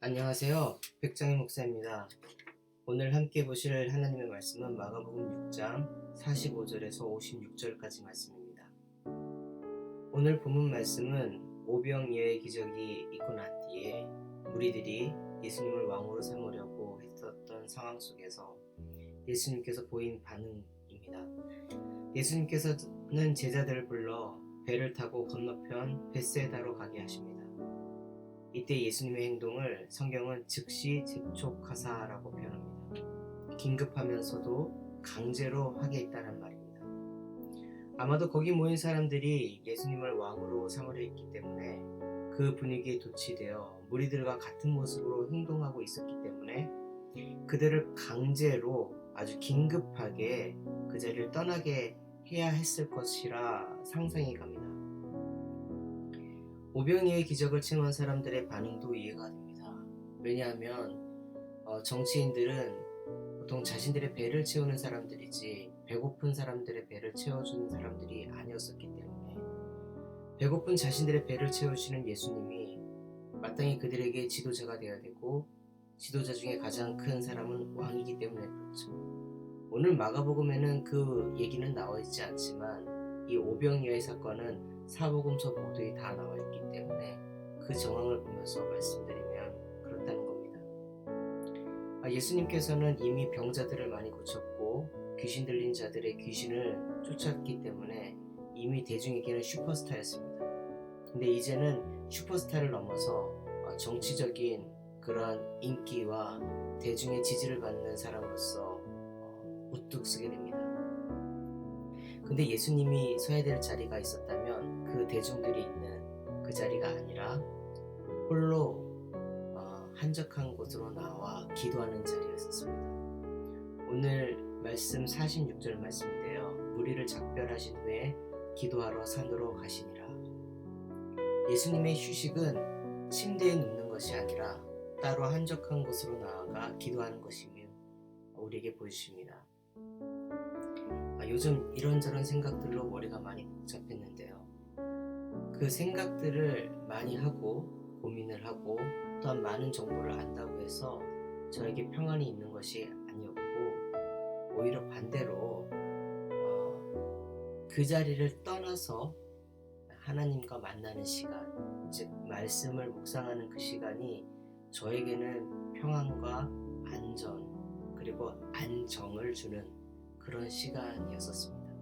안녕하세요. 백장희 목사입니다. 오늘 함께 보실 하나님의 말씀은 마가복음 6장 45절에서 56절까지 말씀입니다. 오늘 본문 말씀은 오병이어의 기적이 있고 난 뒤에 무리들이 예수님을 왕으로 삼으려고 했었던 상황 속에서 예수님께서 보인 반응입니다. 예수님께서는 제자들을 불러 배를 타고 건너편 벳세다로 가게 하십니다. 이때 예수님의 행동을 성경은 즉시 재촉하사라고 표현합니다. 긴급하면서도 강제로 하게 했다는 말입니다. 아마도 거기 모인 사람들이 예수님을 왕으로 삼으려 했기 때문에 그 분위기에 도취되어 무리들과 같은 모습으로 행동하고 있었기 때문에 그들을 강제로 아주 긴급하게 그 자리를 떠나게 해야 했을 것이라 상상이 갑니다. 오병이어의 기적을 체험한 사람들의 반응도 이해가 됩니다. 왜냐하면 정치인들은 보통 자신들의 배를 채우는 사람들이지 배고픈 사람들의 배를 채워주는 사람들이 아니었었기 때문에 배고픈 자신들의 배를 채우시는 예수님이 마땅히 그들에게 지도자가 되어야 되고 지도자 중에 가장 큰 사람은 왕이기 때문에 그렇죠. 오늘 마가복음에는 그 얘기는 나와 있지 않지만 이 오병이어의 사건은 사복음서 모두에 다 나와 있기 때문에 그 정황을 보면서 말씀드리면 그렇다는 겁니다. 예수님께서는 이미 병자들을 많이 고쳤고 귀신 들린 자들의 귀신을 쫓았기 때문에 이미 대중에게는 슈퍼스타였습니다. 근데 이제는 슈퍼스타를 넘어서 정치적인 그런 인기와 대중의 지지를 받는 사람으로서 우뚝 서게 됩니다. 근데 예수님이 서야 될 자리가 있었다면 그 대중들이 있는 그 자리가 아니라 홀로 한적한 곳으로 나와 기도하는 자리였었습니다. 오늘 말씀 46절 말씀인데요. 무리를 작별하신 후에 기도하러 산으로 가시니라. 예수님의 휴식은 침대에 눕는 것이 아니라 따로 한적한 곳으로 나아가 기도하는 것임을 우리에게 보여주십니다. 요즘 이런저런 생각들로 머리가 많이 복잡했는데요. 그 생각들을 많이 하고 고민을 하고 또한 많은 정보를 안다고 해서 저에게 평안이 있는 것이 아니었고 오히려 반대로 그 자리를 떠나서 하나님과 만나는 시간, 즉 말씀을 묵상하는 그 시간이 저에게는 평안과 안전 그리고 안정을 주는 그런 시간이었었습니다.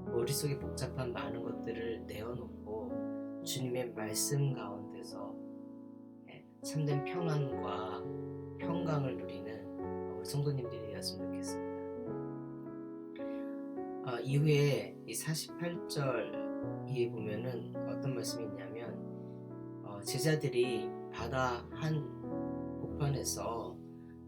머릿속에 복잡한 많은 것들을 내어놓고 주님의 말씀 가운데서 참된 평안과 평강을 누리는 우리 성도님들이 되었으면 좋겠습니다. 이후에 이 48절에 보면은 어떤 말씀이 있냐면 제자들이 바다 한 복판에서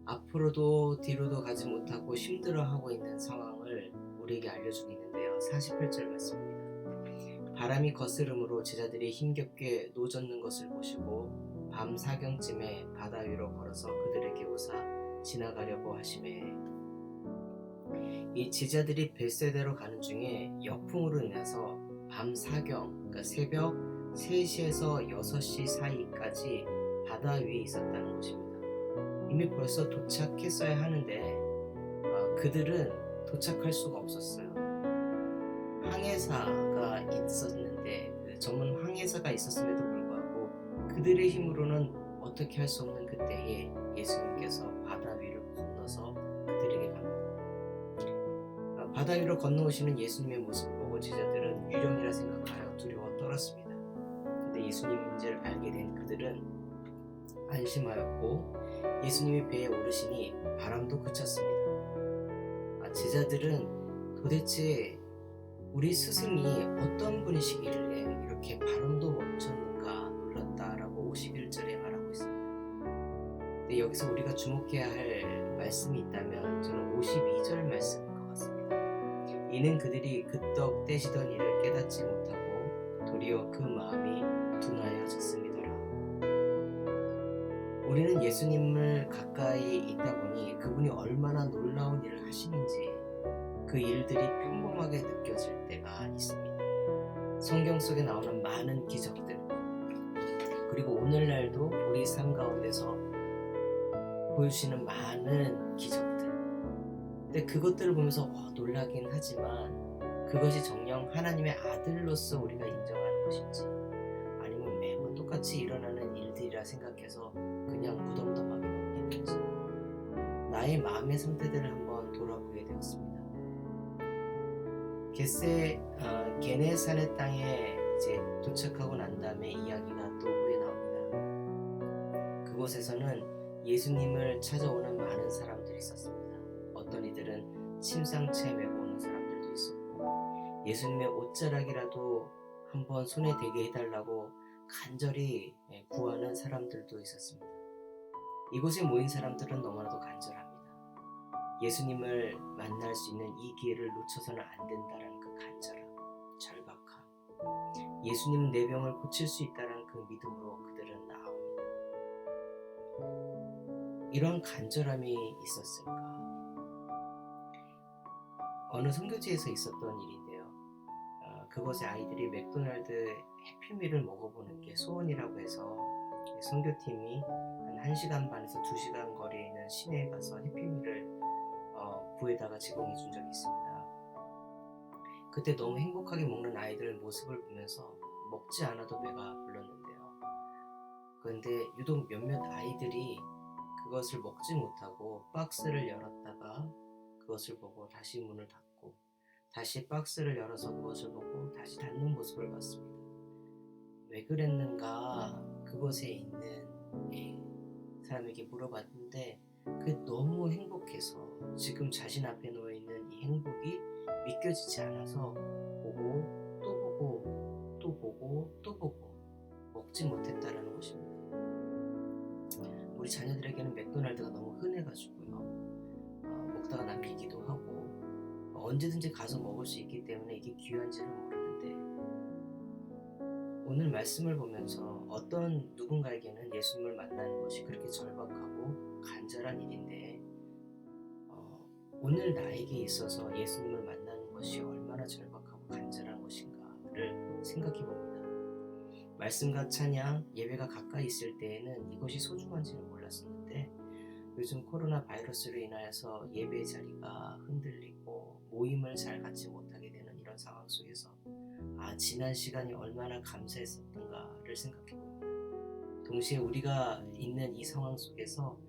앞으로도 뒤로도 가지 못하고 힘들어하고 있는 상황을 우리에게 알려주고 있는데요. 48절 말씀입니다. 바람이 거스름으로 제자들이 힘겹게 노젓는 것을 보시고 밤 사경쯤에 바다 위로 걸어서 그들에게 오사 지나가려고 하시매 이 제자들이 벳세다로 가는 중에 역풍으로 인해서 밤 사경, 그러니까 새벽 3시에서 6시 사이까지 바다 위에 있었다는 것입니다. 이미 벌써 도착했어야 하는데 그들은 도착할 수가 없었어요. 항해사가 있었는데 그 전문 항해사가 있었음에도 불구하고 그들의 힘으로는 어떻게 할 수 없는 그때에 예수님께서 바다 위를 건너서 그들에게 갑니다. 바다 위로 건너오시는 예수님의 모습 보고 제자들은 유령이라 생각하여 두려워 떨었습니다. 근데 예수님 문제를 알게 된 그들은 안심하였고 예수님이 배에 오르시니 바람도 그쳤습니다. 제자들은 도대체 우리 스승이 어떤 분이시길래 이렇게 바람도 멈췄는가 놀랐다라고 51절에 말하고 있습니다. 근데 여기서 우리가 주목해야 할 말씀이 있다면 저는 52절 말씀인 것 같습니다. 이는 그들이 그떡 떼시던 일을 깨닫지 못하고 도리어 그 마음이 둔하여졌습니다. 우리는 예수님을 가까이 있다 보니 그분이 얼마나 놀라운 일을 하시는지 그 일들이 평범하게 느껴질 때가 있습니다. 성경 속에 나오는 많은 기적들 그리고 오늘날도 우리 삶 가운데서 보여주시는 많은 기적들. 근데 그것들을 보면서 놀라긴 하지만 그것이 정녕 하나님의 아들로서 우리가 인정하는 것인지 아니면 매번 똑같이 일어나는 일들이라 생각해서 그냥 무덤덤하게 넘기는지 나의 마음의 상태들을 한번 돌아보게 되었습니다. 게네사렛 땅에 이제 도착하고 난 다음에 이야기가 또 후에 나옵니다. 그곳에서는 예수님을 찾아오는 많은 사람들이 있었습니다. 어떤 이들은 침상채 메고 오는 사람들도 있었고 예수님의 옷자락이라도 한번 손에 대게 해달라고 간절히 구하는 사람들도 있었습니다. 이곳에 모인 사람들은 너무나도 간절합니다. 예수님을 만날 수 있는 이 기회를 놓쳐서는 안 된다는 그 간절함, 절박함, 예수님은 내 병을 고칠 수 있다는 그 믿음으로 그들은 나옵니다. 이러한 간절함이 있었을까? 어느 선교지에서 있었던 일인데요. 그곳의 아이들이 맥도날드 해피밀을 먹어보는 게 소원이라고 해서 선교팀이 한 1시간 반에서 2시간 거리에 있는 시내에 가서 해피밀을 부에다가 제공해 준 적이 있습니다. 그때 너무 행복하게 먹는 아이들 모습을 보면서 먹지 않아도 배가 불렀는데요. 그런데 유독 몇몇 아이들이 그것을 먹지 못하고 박스를 열었다가 그것을 보고 다시 문을 닫고 다시 박스를 열어서 그것을 보고 다시 닫는 모습을 봤습니다. 왜 그랬는가 그곳에 있는 사람에게 물어봤는데 너무 행복해서 지금 자신 앞에 놓여있는 이 행복이 믿겨지지 않아서 보고 또 보고 또 보고 또 보고 먹지 못했다라는 것입니다. 우리 자녀들에게는 맥도날드가 너무 흔해가지고요. 먹다가 남기기도 하고 언제든지 가서 먹을 수 있기 때문에 이게 귀한지를 모르는데 오늘 말씀을 보면서 어떤 누군가에게는 예수님을 만나는 것이 그렇게 절박하고 간절한 일인데 오늘 나에게 있어서 예수님을 만나는 것이 얼마나 절박하고 간절한 것인가를 생각해 봅니다. 말씀과 찬양, 예배가 가까이 있을 때에는 이것이 소중한지는 몰랐었는데 요즘 코로나 바이러스로 인하여서 예배 자리가 흔들리고 모임을 잘 갖지 못하게 되는 이런 상황 속에서 지난 시간이 얼마나 감사했었던가를 생각해 봅니다. 동시에 우리가 있는 이 상황 속에서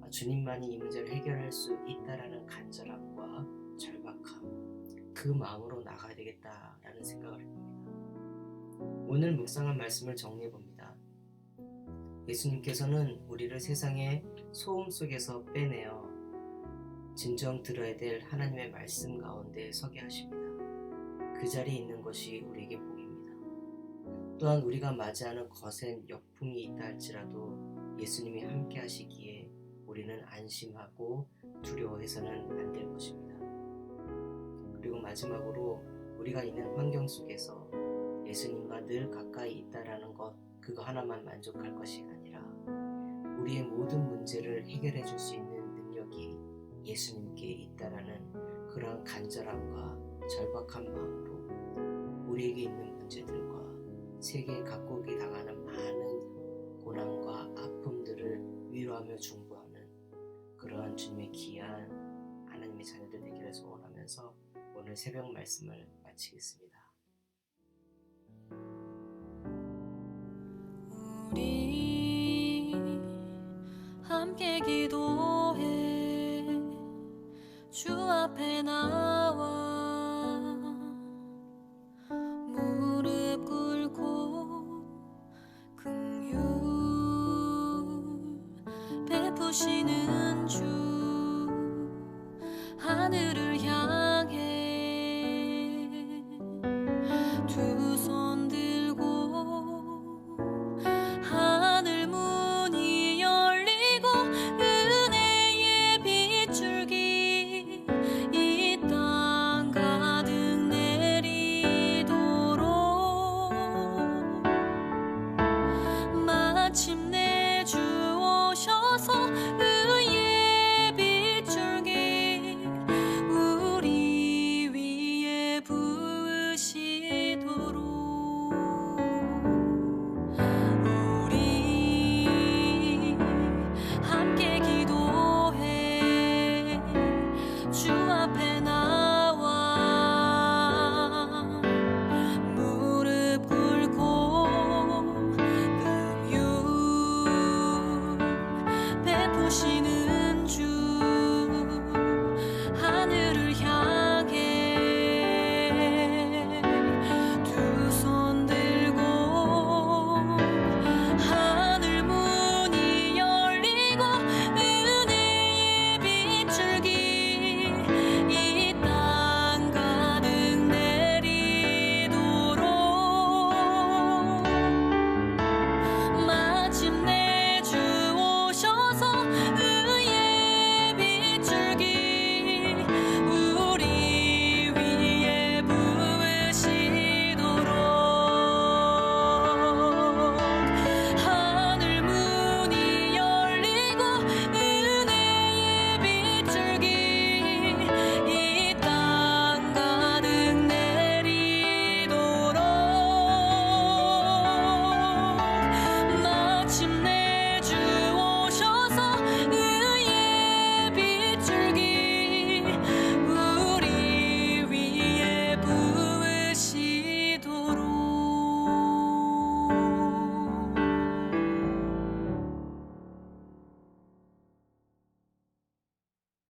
주님만이 이 문제를 해결할 수 있다라는 간절함과 절박함, 그 마음으로 나가야 되겠다라는 생각을 해봅니다. 오늘 묵상한 말씀을 정리해 봅니다. 예수님께서는 우리를 세상의 소음 속에서 빼내어 진정 들어야 될 하나님의 말씀 가운데 서게 하십니다. 그 자리에 있는 것이 우리에게 복입니다. 또한 우리가 맞이하는 거센 역풍이 있다 할지라도 예수님이 함께 하시기에 우리는 안심하고 두려워해서는 안 될 것입니다. 그리고 마지막으로 우리가 있는 환경 속에서 예수님과 늘 가까이 있다라는 것 그거 하나만 만족할 것이 아니라 우리의 모든 문제를 해결해 줄 수 있는 능력이 예수님께 있다라는 그러한 간절함과 절박한 마음으로 우리에게 있는 문제들과 세계 각국이 당하는 많은 고난과 아픔들을 위로하며 중보하는 그러한 주님의 귀한 하나님의 자녀들 되기를 소원하면서 오늘 새벽 말씀을 마치겠습니다. 우리 함께 기도해 주 앞에 나와 무릎 꿇고 긍휼 베푸시는 주 하늘을